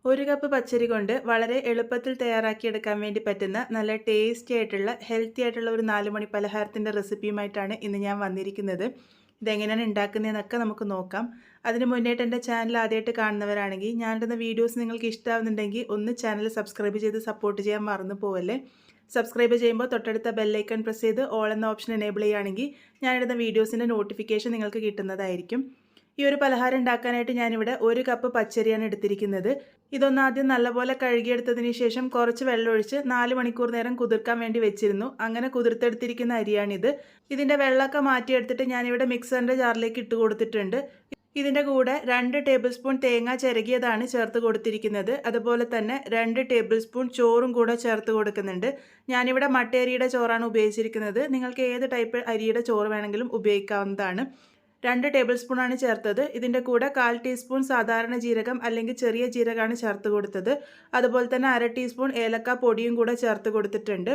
ഒരു കപ്പ് പച്ചരി കൊണ്ട് വളരെ എളുപ്പത്തിൽ തയ്യാറാക്കിയെടുക്കാൻ വേണ്ടി പറ്റുന്ന നല്ല ടേസ്റ്റി ആയിട്ടുള്ള ഹെൽത്തി ആയിട്ടുള്ള ഒരു 4 മണി പലഹാരത്തിൻ്റെ റെസിപ്പിയുമായിട്ടാണ് ഇന്ന് ഞാൻ വന്നിരിക്കുന്നത്. ഇതെങ്ങനെയാണ് ഉണ്ടാക്കുന്നതെന്നൊക്കെ നമുക്ക് നോക്കാം. അതിന് മുന്നേറ്റ് എൻ്റെ ചാനൽ ആദ്യമായിട്ട് കാണുന്നവരാണെങ്കിൽ ഞാനിടുന്ന വീഡിയോസ് നിങ്ങൾക്ക് ഇഷ്ടമാവുന്നുണ്ടെങ്കിൽ ഒന്ന് ചാനൽ സബ്സ്ക്രൈബ് ചെയ്ത് സപ്പോർട്ട് ചെയ്യാൻ മറന്നു പോവല്ലേ. സബ്സ്ക്രൈബ് ചെയ്യുമ്പോൾ തൊട്ടടുത്ത ബെല്ലൈക്കൺ പ്രസ് ചെയ്ത് ഓൾ എന്ന ഓപ്ഷൻ എനേബിൾ ചെയ്യുകയാണെങ്കിൽ ഞാനിടുന്ന വീഡിയോസിൻ്റെ നോട്ടിഫിക്കേഷൻ നിങ്ങൾക്ക് കിട്ടുന്നതായിരിക്കും. ഈ ഒരു പലഹാരം ഉണ്ടാക്കാനായിട്ട് ഞാനിവിടെ 1 കപ്പ് പച്ചരിയാണ് എടുത്തിരിക്കുന്നത്. ഇതൊന്ന് ആദ്യം നല്ലപോലെ കഴുകിയെടുത്തതിന് ശേഷം കുറച്ച് വെള്ളമൊഴിച്ച് 4 മണിക്കൂർ നേരം കുതിർക്കാൻ വേണ്ടി വെച്ചിരുന്നു. അങ്ങനെ കുതിർത്തെടുത്തിരിക്കുന്ന അരിയാണിത്. ഇതിൻ്റെ വെള്ളമൊക്കെ മാറ്റിയെടുത്തിട്ട് ഞാനിവിടെ മിക്സറിൻ്റെ ജാറിലേക്ക് ഇട്ട് കൊടുത്തിട്ടുണ്ട്. ഇതിൻ്റെ കൂടെ 2 ടേബിൾ സ്പൂൺ തേങ്ങ ചിരകിയതാണ് ചേർത്ത് കൊടുത്തിരിക്കുന്നത്. അതുപോലെ തന്നെ 2 ടേബിൾ സ്പൂൺ ചോറും കൂടെ ചേർത്ത് കൊടുക്കുന്നുണ്ട്. ഞാനിവിടെ മട്ടയരിയുടെ ചോറാണ് ഉപയോഗിച്ചിരിക്കുന്നത്. നിങ്ങൾക്ക് ഏത് ടൈപ്പ് അരിയുടെ ചോറ് വേണമെങ്കിലും ഉപയോഗിക്കാവുന്നതാണ്. 2 ടേബിൾ സ്പൂണാണ് ചേർത്തത്. ഇതിൻ്റെ കൂടെ 1/4 ടീസ്പൂൺ സാധാരണ ജീരകം അല്ലെങ്കിൽ ചെറിയ ജീരകമാണ് ചേർത്ത് കൊടുത്തത്. അതുപോലെ തന്നെ 1/2 ടീസ്പൂൺ ഏലക്ക പൊടിയും കൂടെ ചേർത്ത് കൊടുത്തിട്ടുണ്ട്.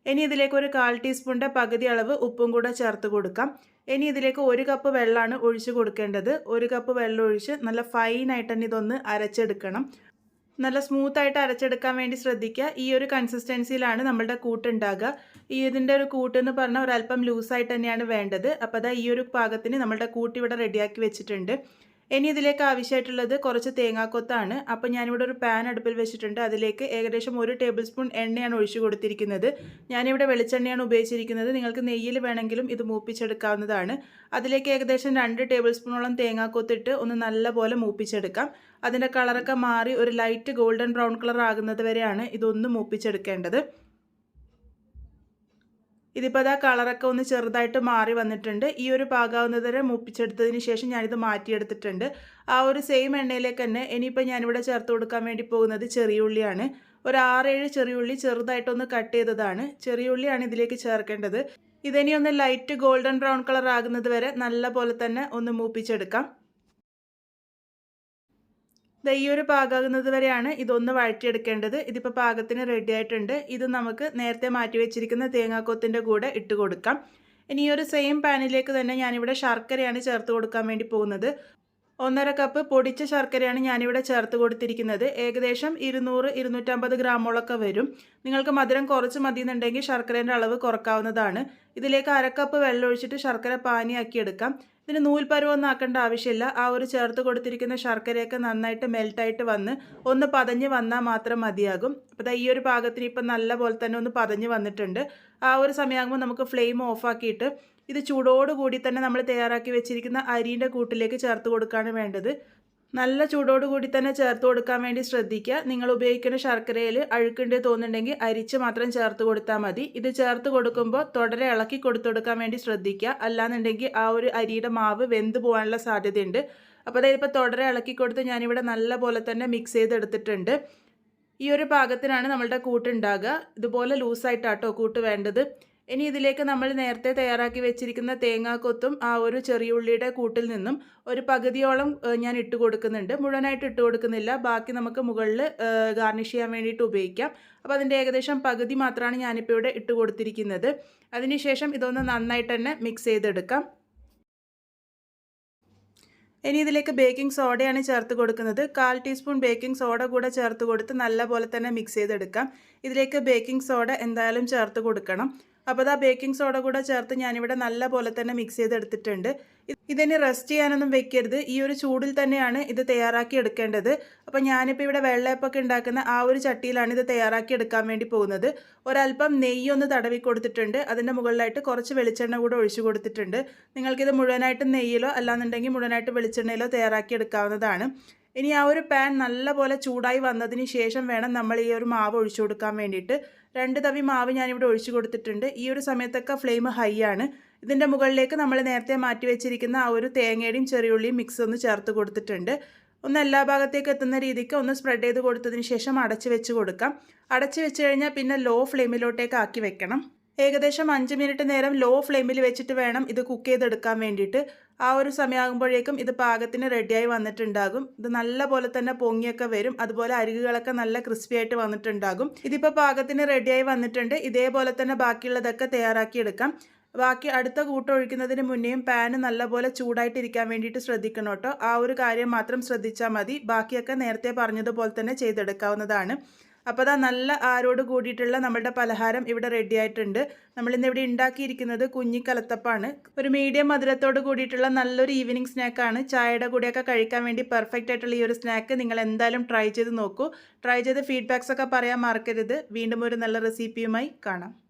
ഇനി ഇതിലേക്ക് ഒരു 1/4 ടീസ്പൂണിൻ്റെ പകുതി അളവ് ഉപ്പും കൂടെ ചേർത്ത് കൊടുക്കാം. ഇനി ഇതിലേക്ക് 1 കപ്പ് വെള്ളമാണ് ഒഴിച്ച് കൊടുക്കേണ്ടത്. 1 കപ്പ് വെള്ളം ഒഴിച്ച് നല്ല ഫൈനായിട്ട് തന്നെ ഇതൊന്ന് അരച്ചെടുക്കണം. നല്ല സ്മൂത്തായിട്ട് അരച്ചെടുക്കാൻ വേണ്ടി ശ്രദ്ധിക്കുക. ഈ ഒരു കൺസിസ്റ്റൻസിയിലാണ് നമ്മളുടെ കൂട്ടുണ്ടാകുക. ഇതിൻ്റെ ഒരു കൂട്ടെന്ന് പറഞ്ഞാൽ ഒരല്പം ലൂസായിട്ട് തന്നെയാണ് വേണ്ടത്. അപ്പോൾ അതാ ഈ ഒരു പാകത്തിന് നമ്മളുടെ കൂട്ട് ഇവിടെ റെഡിയാക്കി വെച്ചിട്ടുണ്ട്. ഇനി ഇതിലേക്ക് ആവശ്യമായിട്ടുള്ളത് കുറച്ച് തേങ്ങാക്കൊത്താണ്. അപ്പോൾ ഞാനിവിടെ ഒരു പാൻ അടുപ്പിൽ വെച്ചിട്ടുണ്ട്. അതിലേക്ക് ഏകദേശം 1 ടേബിൾ സ്പൂൺ എണ്ണയാണ് ഒഴിച്ചു കൊടുത്തിരിക്കുന്നത്. ഞാനിവിടെ വെളിച്ചെണ്ണയാണ് ഉപയോഗിച്ചിരിക്കുന്നത്. നിങ്ങൾക്ക് നെയ്യിൽ വേണമെങ്കിലും ഇത് മൂപ്പിച്ചെടുക്കാവുന്നതാണ്. അതിലേക്ക് ഏകദേശം 2 ടേബിൾ സ്പൂണോളം തേങ്ങാക്കൊത്തിട്ട് ഒന്ന് നല്ലപോലെ മൂപ്പിച്ചെടുക്കാം. അതിൻ്റെ കളറൊക്കെ മാറി ഒരു ലൈറ്റ് ഗോൾഡൻ ബ്രൗൺ കളർ ആകുന്നത് വരെയാണ് ഇതൊന്ന് മൂപ്പിച്ചെടുക്കേണ്ടത്. ഇതിപ്പോൾ അതാ കളറൊക്കെ ഒന്ന് ചെറുതായിട്ട് മാറി വന്നിട്ടുണ്ട്. ഈ ഒരു പാകാവുന്നത് വരെ മൂപ്പിച്ചെടുത്തതിന് ശേഷം ഞാനിത് മാറ്റിയെടുത്തിട്ടുണ്ട്. ആ ഒരു സെയിം എണ്ണയിലേക്ക് തന്നെ ഇനിയിപ്പോൾ ഞാനിവിടെ ചേർത്ത് കൊടുക്കാൻ വേണ്ടി പോകുന്നത് ചെറിയ ഉള്ളിയാണ്. ഒരു 6-7 ചെറിയ ഉള്ളി ചെറുതായിട്ടൊന്ന് കട്ട് ചെയ്തതാണ്. ചെറിയ ഉള്ളിയാണ് ഇതിലേക്ക് ചേർക്കേണ്ടത്. ഇതിനി ഒന്ന് ലൈറ്റ് ഗോൾഡൻ ബ്രൗൺ കളർ ആകുന്നത് വരെ നല്ല പോലെ തന്നെ ഒന്ന് മൂപ്പിച്ചെടുക്കാം. ഈ ഒരു പാകാകുന്നത് വരെയാണ് ഇതൊന്ന് വഴറ്റിയെടുക്കേണ്ടത്. ഇതിപ്പോൾ പാകത്തിന് റെഡി ആയിട്ടുണ്ട്. ഇത് നമുക്ക് നേരത്തെ മാറ്റി വെച്ചിരിക്കുന്ന തേങ്ങാക്കൊത്തിൻ്റെ കൂടെ ഇട്ട് കൊടുക്കാം. ഇനി ഈ ഒരു സെയിം പാനിലേക്ക് തന്നെ ഞാനിവിടെ ശർക്കരയാണ് ചേർത്ത് കൊടുക്കാൻ വേണ്ടി പോകുന്നത്. 1/2 കപ്പ് പൊടിച്ച ശർക്കരയാണ് ഞാനിവിടെ ചേർത്ത് കൊടുത്തിരിക്കുന്നത്. ഏകദേശം 200-250 ഗ്രാമോളൊക്കെ വരും. നിങ്ങൾക്ക് മധുരം കുറച്ച് മതിയെന്നുണ്ടെങ്കിൽ ശർക്കരേൻ്റെ അളവ് കുറക്കാവുന്നതാണ്. ഇതിലേക്ക് 1/2 കപ്പ് വെള്ളം ഒഴിച്ചിട്ട് ശർക്കര പാനിയാക്കി എടുക്കാം. ഇതിന് നൂൽപ്പരുവൊന്നും ആക്കേണ്ട ആവശ്യമില്ല. ആ ഒരു ചേർത്ത് കൊടുത്തിരിക്കുന്ന ശർക്കരയൊക്കെ നന്നായിട്ട് മെൽട്ടായിട്ട് വന്ന് ഒന്ന് പതഞ്ഞ് വന്നാൽ മാത്രം മതിയാകും. അപ്പോൾ ഈ ഒരു പാകത്തിന് ഇപ്പം നല്ല പോലെ തന്നെ ഒന്ന് പതഞ്ഞ് വന്നിട്ടുണ്ട്. ആ ഒരു സമയമാകുമ്പോൾ നമുക്ക് ഫ്ലെയിം ഓഫാക്കിയിട്ട് ഇത് ചൂടോടുകൂടി തന്നെ നമ്മൾ തയ്യാറാക്കി വെച്ചിരിക്കുന്ന അരിൻ്റെ കൂട്ടിലേക്ക് ചേർത്ത് കൊടുക്കുകയാണ് വേണ്ടത്. നല്ല ചൂടോടുകൂടി തന്നെ ചേർത്ത് കൊടുക്കാൻ വേണ്ടി ശ്രദ്ധിക്കുക. നിങ്ങൾ ഉപയോഗിക്കുന്ന ശർക്കരയിൽ അഴുക്കുണ്ട് തോന്നുന്നുണ്ടെങ്കിൽ അരിച്ച് മാത്രം ചേർത്ത് കൊടുത്താൽ മതി. ഇത് ചേർത്ത് കൊടുക്കുമ്പോൾ തുടരെ ഇളക്കി കൊടുക്കാൻ വേണ്ടി ശ്രദ്ധിക്കുക. അല്ലാന്നുണ്ടെങ്കിൽ ആ ഒരു അരിയുടെ മാവ് വെന്ത് പോകാനുള്ള സാധ്യതയുണ്ട്. അപ്പോൾ അതായത് ഇപ്പോൾ തുടരെ ഇളക്കി കൊടുത്ത് ഞാനിവിടെ നല്ല പോലെ തന്നെ മിക്സ് ചെയ്തെടുത്തിട്ടുണ്ട്. ഈ ഒരു പാകത്തിനാണ് നമ്മളുടെ കൂട്ടുണ്ടാകുക. ഇതുപോലെ ലൂസായിട്ടാട്ടോ കൂട്ട് വേണ്ടത്. ഇനി ഇതിലേക്ക് നമ്മൾ നേരത്തെ തയ്യാറാക്കി വെച്ചിരിക്കുന്ന തേങ്ങാക്കൊത്തും ആ ഒരു ചെറിയ ഉള്ളിയുടെ കൂട്ടിൽ നിന്നും ഒരു പകുതിയോളം ഞാൻ ഇട്ട് കൊടുക്കുന്നുണ്ട്. മുഴുവനായിട്ട് ഇട്ട് കൊടുക്കുന്നില്ല. ബാക്കി നമുക്ക് മുകളിൽ ഗാർണിഷ് ചെയ്യാൻ വേണ്ടിയിട്ട് ഉപയോഗിക്കാം. അപ്പോൾ അതിൻ്റെ ഏകദേശം പകുതി മാത്രമാണ് ഞാനിപ്പോൾ ഇവിടെ ഇട്ട് കൊടുത്തിരിക്കുന്നത്. അതിനുശേഷം ഇതൊന്ന് നന്നായിട്ട് തന്നെ മിക്സ് ചെയ്തെടുക്കാം. ഇനി ഇതിലേക്ക് ബേക്കിംഗ് സോഡയാണ് ചേർത്ത് കൊടുക്കുന്നത്. 1/4 ടീസ്പൂൺ ബേക്കിംഗ് സോഡ കൂടെ ചേർത്ത് കൊടുത്ത് നല്ല പോലെ തന്നെ മിക്സ് ചെയ്തെടുക്കാം. ഇതിലേക്ക് ബേക്കിംഗ് സോഡ എന്തായാലും ചേർത്ത് കൊടുക്കണം. അപ്പോൾ ആ ബേക്കിംഗ് സോഡ കൂടെ ചേർത്ത് ഞാനിവിടെ നല്ല പോലെ തന്നെ മിക്സ് ചെയ്തെടുത്തിട്ടുണ്ട്. ഇതിന് റെസ്റ്റ് ചെയ്യാനൊന്നും വെക്കരുത്. ഈ ഒരു ചൂടിൽ തന്നെയാണ് ഇത് തയ്യാറാക്കി എടുക്കേണ്ടത്. അപ്പോൾ ഞാനിപ്പോൾ ഇവിടെ വെള്ളയപ്പൊക്കെ ഉണ്ടാക്കുന്ന ആ ഒരു ചട്ടിയിലാണ് ഇത് തയ്യാറാക്കി എടുക്കാൻ വേണ്ടി പോകുന്നത്. ഒരല്പം നെയ്യൊന്ന് തടവി കൊടുത്തിട്ടുണ്ട്. അതിൻ്റെ മുകളിലായിട്ട് കുറച്ച് വെളിച്ചെണ്ണ കൂടെ ഒഴിച്ചു കൊടുത്തിട്ടുണ്ട്. നിങ്ങൾക്കിത് മുഴുവനായിട്ട് നെയ്യിലോ അല്ലാന്നുണ്ടെങ്കിൽ മുഴുവനായിട്ട് വെളിച്ചെണ്ണയിലോ തയ്യാറാക്കി എടുക്കാവുന്നതാണ്. ഇനി ആ ഒരു പാൻ നല്ലപോലെ ചൂടായി വന്നതിന് ശേഷം വേണം നമ്മൾ ഈ ഒരു മാവ് ഒഴിച്ചു കൊടുക്കാൻ വേണ്ടിയിട്ട്. 2 തവി മാവ് ഞാനിവിടെ ഒഴിച്ചു കൊടുത്തിട്ടുണ്ട്. ഈ ഒരു സമയത്തൊക്കെ ഫ്ലെയിം ഹൈ ആണ്. ഇതിൻ്റെ മുകളിലേക്ക് നമ്മൾ നേരത്തെ മാറ്റി വെച്ചിരിക്കുന്ന ആ ഒരു തേങ്ങയുടെയും ചെറിയുള്ളിയും മിക്സ് ഒന്ന് ചേർത്ത് കൊടുത്തിട്ടുണ്ട്. ഒന്ന് എല്ലാ ഭാഗത്തേക്ക് എത്തുന്ന രീതിക്ക് ഒന്ന് സ്പ്രെഡ് ചെയ്ത് കൊടുത്തതിന് ശേഷം അടച്ച് വെച്ച് കൊടുക്കാം. അടച്ച് വെച്ച് കഴിഞ്ഞാൽ പിന്നെ ലോ ഫ്ലെയിമിലോട്ടേക്ക് ആക്കി വെക്കണം. ഏകദേശം 5 മിനിറ്റ് നേരം ലോ ഫ്ലെയിമിൽ വെച്ചിട്ട് വേണം ഇത് കുക്ക് ചെയ്തെടുക്കാൻ വേണ്ടിയിട്ട്. ആ ഒരു സമയമാകുമ്പോഴേക്കും ഇത് പാകത്തിന് റെഡിയായി വന്നിട്ടുണ്ടാകും. ഇത് നല്ല പോലെ തന്നെ പൊങ്ങിയൊക്കെ വരും. അതുപോലെ അരികുകളൊക്കെ നല്ല ക്രിസ്പി ആയിട്ട് വന്നിട്ടുണ്ടാകും. ഇതിപ്പോൾ പാകത്തിന് റെഡിയായി വന്നിട്ടുണ്ട്. ഇതേപോലെ തന്നെ ബാക്കിയുള്ളതൊക്കെ തയ്യാറാക്കി എടുക്കാം. ബാക്കി അടുത്ത കൂട്ട് ഒഴിക്കുന്നതിന് മുന്നേയും പാന് നല്ലപോലെ ചൂടായിട്ടിരിക്കാൻ വേണ്ടിയിട്ട് ശ്രദ്ധിക്കണം കേട്ടോ. ആ ഒരു കാര്യം മാത്രം ശ്രദ്ധിച്ചാൽ മതി. ബാക്കിയൊക്കെ നേരത്തെ പറഞ്ഞതുപോലെ തന്നെ ചെയ്തെടുക്കാവുന്നതാണ്. അപ്പോൾ അതാ നല്ല ആരോട് കൂടിയിട്ടുള്ള നമ്മളുടെ പലഹാരം ഇവിടെ റെഡി ആയിട്ടുണ്ട്. നമ്മളിന്നിവിടെ ഉണ്ടാക്കിയിരിക്കുന്നത് കുഞ്ഞിക്കലത്തപ്പാണ്. ഒരു മീഡിയം മധുരത്തോട് കൂടിയിട്ടുള്ള നല്ലൊരു ഈവനിങ് സ്നാക്കാണ്. ചായയുടെ കൂടെയൊക്കെ കഴിക്കാൻ വേണ്ടി പെർഫെക്റ്റ് ആയിട്ടുള്ള ഈ ഒരു സ്നാക്ക് നിങ്ങൾ എന്തായാലും ട്രൈ ചെയ്ത് നോക്കൂ. ട്രൈ ചെയ്ത് ഫീഡ്ബാക്സ് ഒക്കെ പറയാൻ മറക്കരുത്. വീണ്ടും ഒരു നല്ല റെസിപ്പിയുമായി കാണാം.